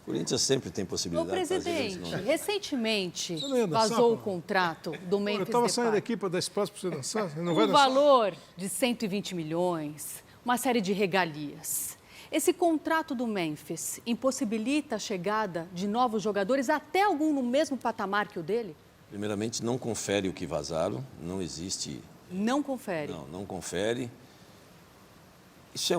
Corinthians sempre tem Ô, possibilidade de fazer presidente, isso, não é? recentemente Você não ia dançar, vazou o pô? contrato do Memphis Eu estava saindo Depay. daqui para dar espaço para você dançar. Você não vai Um dançar? valor de 120 milhões, uma série de regalias. Esse contrato do Memphis impossibilita a chegada de novos jogadores, até algum no mesmo patamar que o dele? Primeiramente, não confere o que vazaram, não existe... Não confere. Não confere. Isso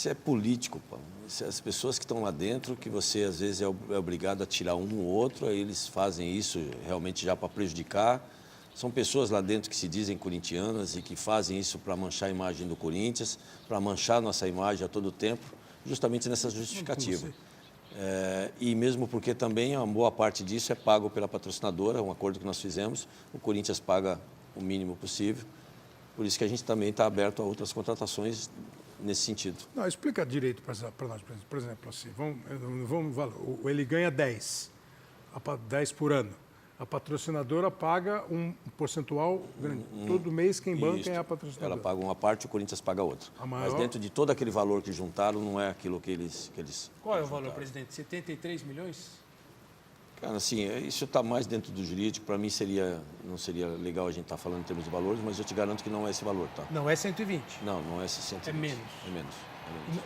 é político, pô. As pessoas que estão lá dentro, que você às vezes é obrigado a tirar um ou outro, aí eles fazem isso realmente já para prejudicar. São pessoas lá dentro que se dizem corintianas e que fazem isso para manchar a imagem do Corinthians, para manchar nossa imagem a todo tempo, justamente nessa justificativa. E mesmo porque também uma boa parte disso é pago pela patrocinadora, um acordo que nós fizemos, o Corinthians paga o mínimo possível, por isso que a gente também está aberto a outras contratações nesse sentido. Não, explica direito para nós, por exemplo, assim, ele ganha 10 por ano. A patrocinadora paga um percentual grande. Todo mês quem banca Isso. é a patrocinadora. Ela paga uma parte, o Corinthians paga outra. maior... Mas dentro de todo aquele valor que juntaram, não é aquilo que eles Qual é o valor, presidente? 73 milhões? Cara, assim, isso está mais dentro do jurídico. Para mim, não seria legal a gente estar falando em termos de valores, mas eu te garanto que não é esse valor, tá? Não é 120. Não é esse 120. É menos. É menos.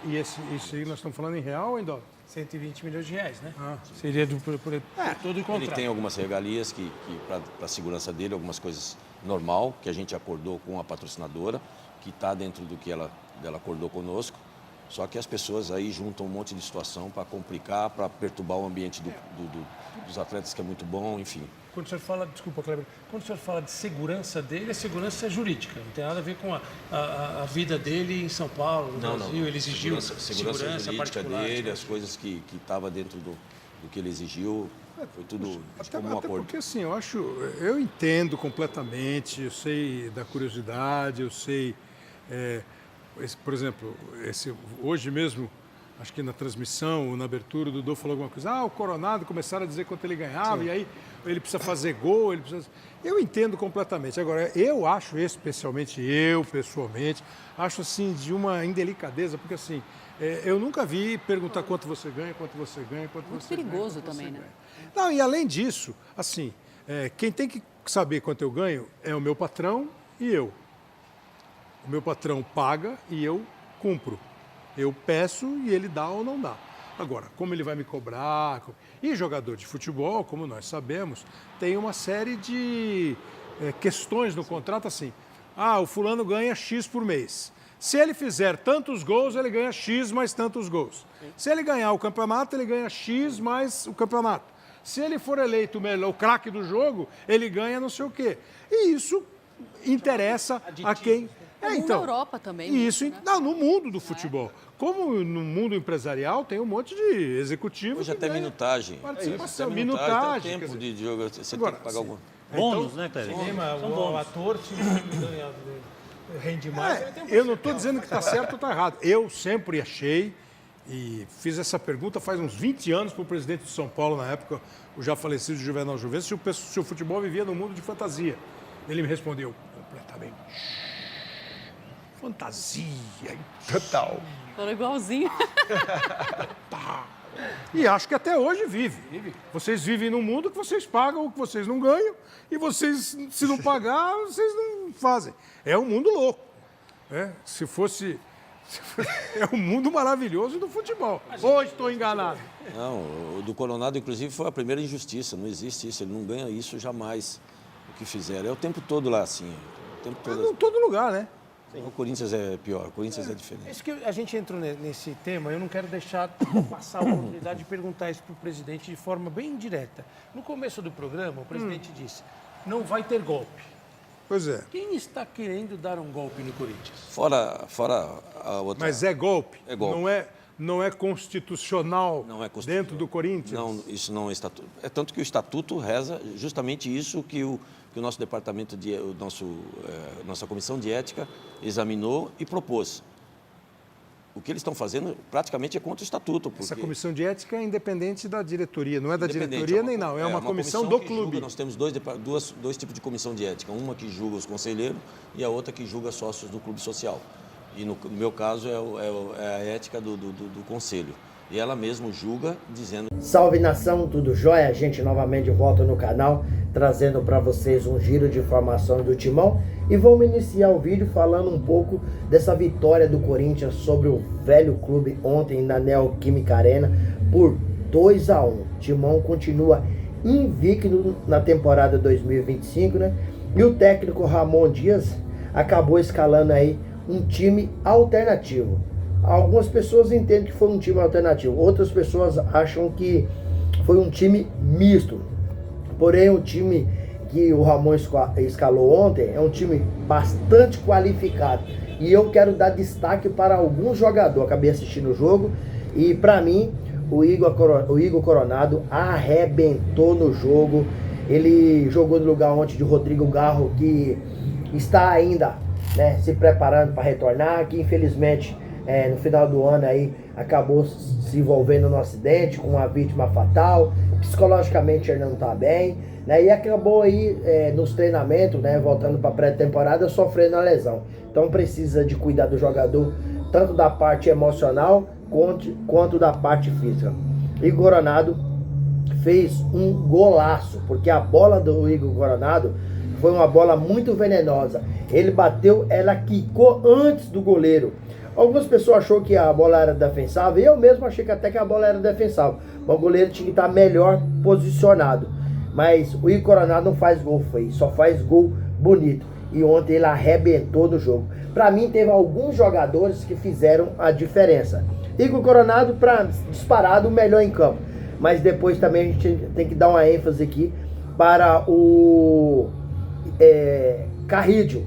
E isso aí nós estamos falando em real ou em dólar? 120 milhões de reais, né? Ah. Seria por todo o contrato. Ele tem algumas regalias que para a segurança dele, algumas coisas normal, que a gente acordou com a patrocinadora, que está dentro do que ela acordou conosco. Só que as pessoas aí juntam um monte de situação para complicar, para perturbar o ambiente dos atletas, que é muito bom, enfim. Quando o senhor fala, desculpa, Kleber, quando o senhor fala de segurança dele, a segurança é jurídica, não tem nada a ver com a vida dele em São Paulo, no Brasil, ele exigiu segurança jurídica particular, dele, as coisas que estavam dentro do que ele exigiu, foi tudo de comum Até acordo. porque, assim, eu entendo completamente, eu sei da curiosidade, eu sei... por exemplo, hoje mesmo, acho que na transmissão, na abertura, o Dudu falou alguma coisa. O Coronado começaram a dizer quanto ele ganhava, e aí ele precisa fazer gol, ele precisa... Eu entendo completamente. Agora, eu acho, especialmente eu, pessoalmente, acho, assim, de uma indelicadeza, porque, assim, eu nunca vi perguntar quanto você ganha, quanto você ganha, quanto Muito você ganha. perigoso também, né? Não, e além disso, assim, quem tem que saber quanto eu ganho é o meu patrão e eu. O meu patrão paga e eu cumpro. Eu peço e ele dá ou não dá. Agora, como ele vai me cobrar... E jogador de futebol, como nós sabemos, tem uma série de questões no contrato assim. O fulano ganha X por mês. Se ele fizer tantos gols, ele ganha X mais tantos gols. Se ele ganhar o campeonato, ele ganha X mais o campeonato. Se ele for eleito o craque do jogo, ele ganha não sei o quê. E isso interessa a quem... Na Europa também. Isso, né? No mundo do futebol. Como no mundo empresarial, tem um monte de executivos. Hoje até minutagem. Participação, minutagem. Tempo de jogo, você tem que pagar alguma. Bônus, né, Cléber? O ator, se ganha, rende mais. Eu não estou dizendo que está certo ou está errado. Eu sempre achei, e fiz essa pergunta faz uns 20 anos para o presidente de São Paulo, na época, o já falecido Juvenal Juventus, se o futebol vivia num mundo de fantasia. Ele me respondeu completamente. Fantasia total. Falou igualzinho. E acho que até hoje vive. Vocês vivem num mundo que vocês pagam o que vocês não ganham e vocês, se não pagar, vocês não fazem. É um mundo louco. Se fosse... É um mundo maravilhoso do futebol. Ou estou enganado? Não, o do Coronado, inclusive, foi a primeira injustiça. Não existe isso, ele não ganha isso jamais, o que fizeram. É o tempo todo lá, assim. O tempo todo... Em todo lugar, né? O Corinthians é pior, o Corinthians é diferente. Isso que a gente entrou nesse tema, eu não quero deixar passar a oportunidade de perguntar isso para o presidente de forma bem direta. No começo do programa, o presidente disse, não vai ter golpe. Pois é. Quem está querendo dar um golpe no Corinthians? Fora a outra... Mas é golpe? É golpe. Não é constitucional, Não é constitucional dentro do Corinthians? Não, isso não é estatuto. É tanto que o estatuto reza justamente isso que o nosso departamento, nossa comissão de ética examinou e propôs. O que eles estão fazendo praticamente é contra o estatuto. Porque... Essa comissão de ética é independente da diretoria, não é da diretoria é uma, nem não, é uma comissão do clube. Julga, nós temos dois tipos de comissão de ética, uma que julga os conselheiros e a outra que julga sócios do clube social. E no meu caso é a ética do conselho. E ela mesmo julga, dizendo... Salve nação, tudo jóia? A gente novamente de volta no canal, trazendo para vocês um giro de informação do Timão. E vamos iniciar o vídeo falando um pouco dessa vitória do Corinthians sobre o Velho Clube ontem na Neoquímica Arena por 2-1. Timão continua invicto na temporada 2025, né? E o técnico Ramon Dias acabou escalando aí um time alternativo. Algumas pessoas entendem que foi um time alternativo, outras pessoas acham que foi um time misto. Porém, o time que o Ramon escalou ontem é um time bastante qualificado. E eu quero dar destaque para alguns jogadores. Acabei assistindo o jogo e, para mim, o Igor Coronado arrebentou no jogo. Ele jogou no lugar ontem de Rodrigo Garro, que está ainda, né, se preparando para retornar, que infelizmente no final do ano aí acabou se envolvendo no acidente com uma vítima fatal. Psicologicamente ele não está bem, né, e acabou aí nos treinamentos, né, voltando para pré-temporada, sofrendo a lesão. Então precisa de cuidar do jogador, tanto da parte emocional quanto da parte física. Igor Coronado fez um golaço, porque a bola do Igor Coronado foi uma bola muito venenosa. Ele bateu, ela quicou antes do goleiro. Algumas pessoas achou que a bola era defensável, e eu mesmo achei que até que a bola era defensável. Mas o goleiro tinha que estar melhor posicionado. Mas o Igor Coronado não faz gol feio, só faz gol bonito. E ontem ele arrebentou no jogo. Para mim, teve alguns jogadores que fizeram a diferença. Igor Coronado, disparado, o melhor em campo. Mas depois também a gente tem que dar uma ênfase aqui para o Carrídio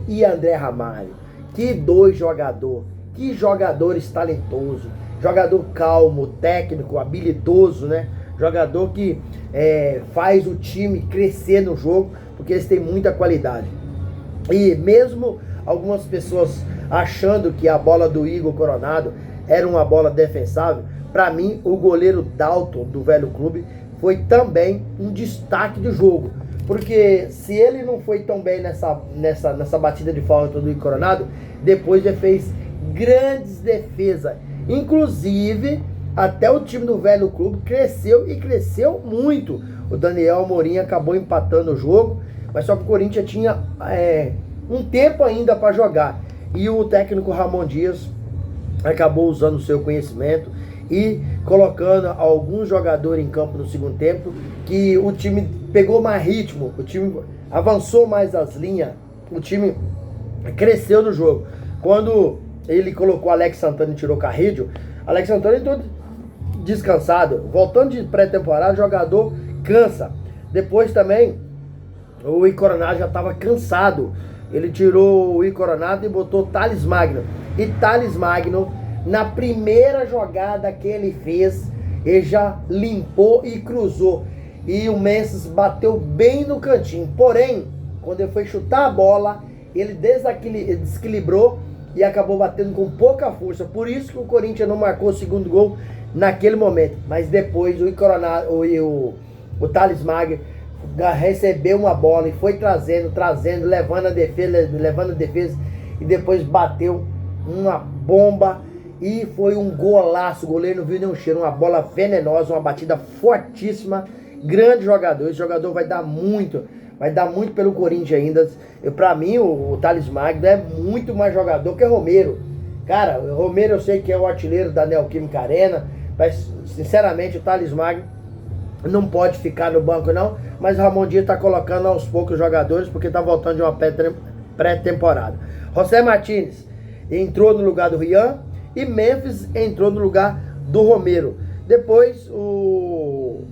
e André Ramalho. Que dois jogadores, que jogadores talentosos, jogador calmo, técnico, habilidoso, né? Jogador que faz o time crescer no jogo, porque eles têm muita qualidade. E mesmo algumas pessoas achando que a bola do Igor Coronado era uma bola defensável, para mim o goleiro Dalton do Velho Clube foi também um destaque do jogo. Porque se ele não foi tão bem nessa batida de falta do Igor Coronado, depois ele fez grandes defesas. Inclusive, até o time do Velho Clube cresceu e cresceu muito. O Daniel Amorim acabou empatando o jogo, mas só que o Corinthians tinha um tempo ainda para jogar. E o técnico Ramon Dias acabou usando o seu conhecimento e colocando alguns jogadores em campo no segundo tempo, que o time pegou mais ritmo, o time avançou mais as linhas, o time cresceu no jogo. Quando ele colocou Alex Santana e tirou Carrídio, Alex Santana entrou descansado, voltando de pré-temporada, o jogador cansa. Depois também o Igor Coronado já estava cansado, ele tirou o Igor Coronado e botou Thales Magno. E Thales Magno, na primeira jogada que ele fez, ele já limpou e cruzou. E o Menses bateu bem no cantinho. Porém, quando ele foi chutar a bola, ele desequilibrou e acabou batendo com pouca força. Por isso que o Corinthians não marcou o segundo gol naquele momento. Mas depois o Thales Magno recebeu uma bola e foi trazendo, levando a defesa e depois bateu uma bomba. E foi um golaço, o goleiro não viu nenhum cheiro, uma bola venenosa, uma batida fortíssima, grande jogador. Esse jogador vai dar muito pelo Corinthians ainda. Pra mim, o Thales Magno é muito mais jogador que o Romero. Cara, o Romero eu sei que é o artilheiro da Neoquímica Arena, mas sinceramente o Thales Magno não pode ficar no banco não, mas o Ramon Dias tá colocando aos poucos jogadores, porque tá voltando de uma pré-temporada. José Martínez entrou no lugar do Rian, e Memphis entrou no lugar do Romero. Depois o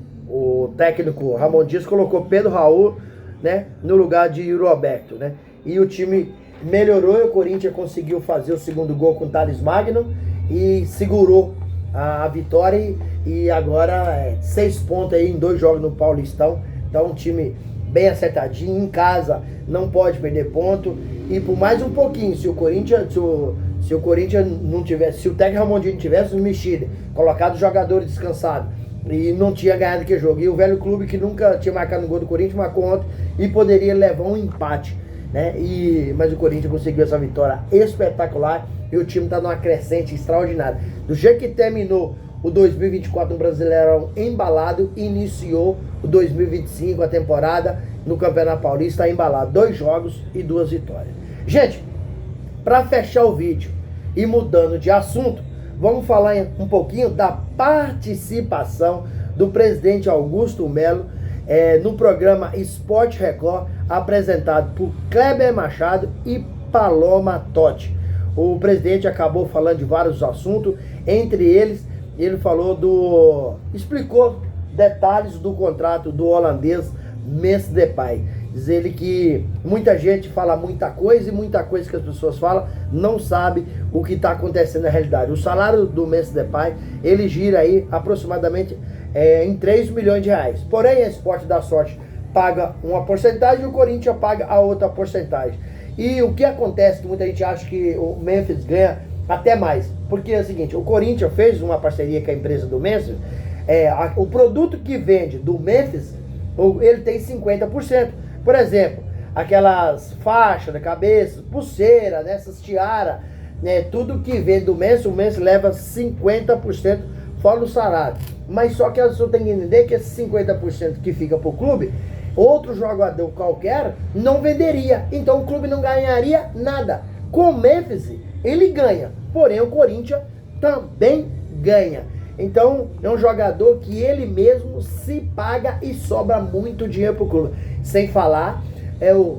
técnico Ramon Dias colocou Pedro Raul, né, no lugar de Yuri Alberto, né? E o time melhorou e o Corinthians conseguiu fazer o segundo gol com o Thales Magno e segurou a vitória. E agora 6 pontos aí em 2 jogos no Paulistão. Então um time bem acertadinho, em casa não pode perder ponto. E por mais um pouquinho, se o Corinthians não tivesse, se o técnico Ramon Dias não tivesse mexido, colocado os jogadores descansados, e não tinha ganhado aquele jogo. E o Velho Clube, que nunca tinha marcado no gol do Corinthians, marcou ontem e poderia levar um empate, né? Mas o Corinthians conseguiu essa vitória espetacular e o time está numa crescente extraordinária. Do jeito que terminou o 2024 no Brasileirão embalado, iniciou o 2025, a temporada no Campeonato Paulista embalado. 2 jogos e 2 vitórias. Gente, para fechar o vídeo e mudando de assunto, vamos falar um pouquinho da participação do presidente Augusto Melo no programa Esporte Record, apresentado por Kleber Machado e Paloma Totti. O presidente acabou falando de vários assuntos, entre eles, ele explicou detalhes do contrato do holandês Memphis Depay. Diz ele que muita gente fala muita coisa e muita coisa que as pessoas falam não sabe o que está acontecendo na realidade. O salário do Memphis Depay, ele gira aí aproximadamente em 3 milhões de reais. Porém, a Esporte da Sorte paga uma porcentagem e o Corinthians paga a outra porcentagem. E o que acontece, que muita gente acha que o Memphis ganha até mais. Porque é o seguinte, o Corinthians fez uma parceria com a empresa do Memphis, o produto que vende do Memphis, ele tem 50%. Por exemplo, aquelas faixas na cabeça, pulseira, essas tiaras, tudo que vende do Memphis, o Memphis leva 50% fora do salário. Mas só que a pessoa tem que entender que esse 50% que fica pro clube, outro jogador qualquer não venderia. Então o clube não ganharia nada. Com o Memphis, ele ganha. Porém, o Corinthians também ganha. Então, é um jogador que ele mesmo se paga e sobra muito dinheiro pro clube. Sem falar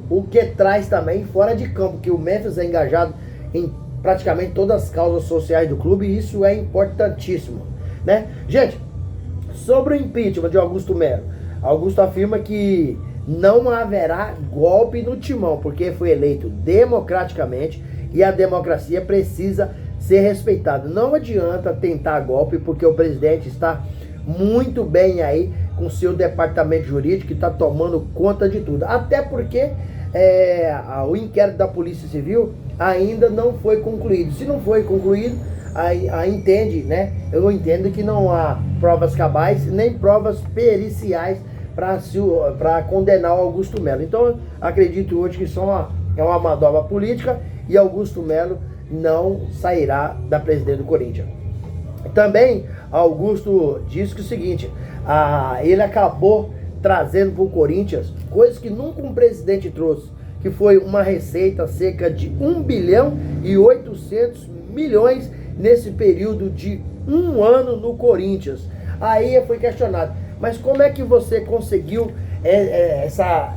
o que traz também fora de campo, que o Memphis é engajado em praticamente todas as causas sociais do clube, e isso é importantíssimo, né? Gente, sobre o impeachment de Augusto Melo, Augusto afirma que não haverá golpe no timão, porque foi eleito democraticamente e a democracia precisa ser respeitada. Não adianta tentar golpe, porque o presidente está muito bem aí com seu departamento jurídico, que está tomando conta de tudo. Até porque o inquérito da Polícia Civil ainda não foi concluído. Se não foi concluído, aí eu entendo que não há provas cabais, nem provas periciais para condenar o Augusto Melo. Então, acredito hoje que só é uma manobra política e Augusto Melo não sairá da presidência do Corinthians. Também, Augusto disse que o seguinte, ele acabou trazendo para o Corinthians coisas que nunca um presidente trouxe, que foi uma receita cerca de 1 bilhão e 800 milhões nesse período de 1 ano no Corinthians. Aí foi questionado, mas como é que você conseguiu essa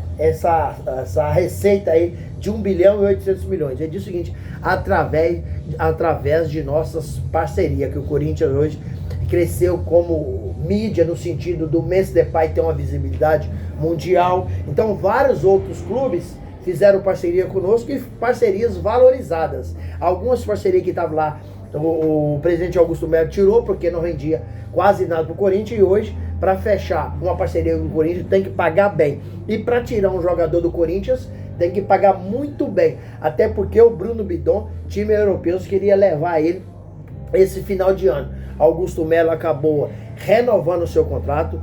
receita aí de 1 bilhão e 800 milhões? Ele diz o seguinte, através de nossas parcerias, que o Corinthians hoje cresceu como mídia, no sentido do Memphis Depay ter uma visibilidade mundial. Então vários outros clubes fizeram parceria conosco e parcerias valorizadas. Algumas parcerias que estavam lá, o presidente Augusto Melo tirou porque não rendia quase nada para o Corinthians, e hoje, para fechar uma parceria com o Corinthians, tem que pagar bem. E para tirar um jogador do Corinthians, tem que pagar muito bem. Até porque o Bruno Bidon, time europeu, queria levar ele esse final de ano. Augusto Melo acabou renovando o seu contrato,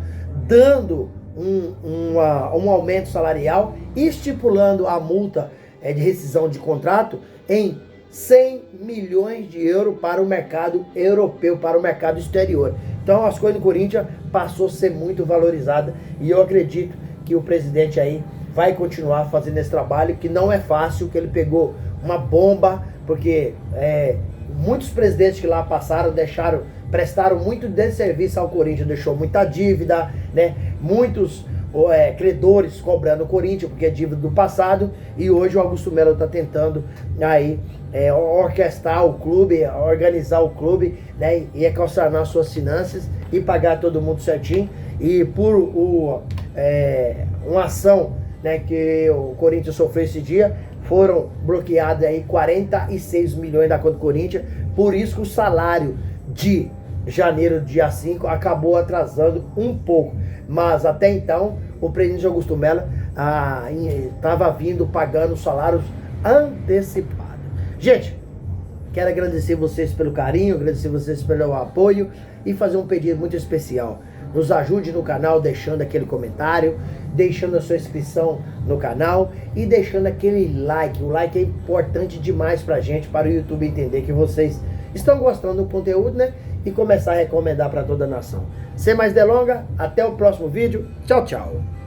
dando um aumento salarial, estipulando a multa de rescisão de contrato em 100 milhões de euros para o mercado europeu, para o mercado exterior. Então as coisas do Corinthians passou a ser muito valorizada, e eu acredito que o presidente aí vai continuar fazendo esse trabalho, que não é fácil, que ele pegou uma bomba, porque muitos presidentes que lá passaram prestaram muito desserviço ao Corinthians, deixou muita dívida, né? Muitos credores cobrando o Corinthians, porque é dívida do passado, e hoje o Augusto Melo está tentando aí orquestrar o clube, organizar o clube, né? E equacionar suas finanças e pagar todo mundo certinho. E por uma ação, né, que o Corinthians sofreu esse dia, foram bloqueados aí 46 milhões da conta do Corinthians. Por isso que o salário de janeiro, dia 5, acabou atrasando um pouco. Mas até então, o presidente Augusto Melo estava vindo pagando salários antecipados. Gente, quero agradecer vocês pelo carinho, agradecer vocês pelo apoio e fazer um pedido muito especial. Nos ajude no canal deixando aquele comentário, deixando a sua inscrição no canal e deixando aquele like. O like é importante demais pra gente, para o YouTube entender que vocês estão gostando do conteúdo, né? E começar a recomendar para toda a nação. Sem mais delongas, até o próximo vídeo. Tchau, tchau.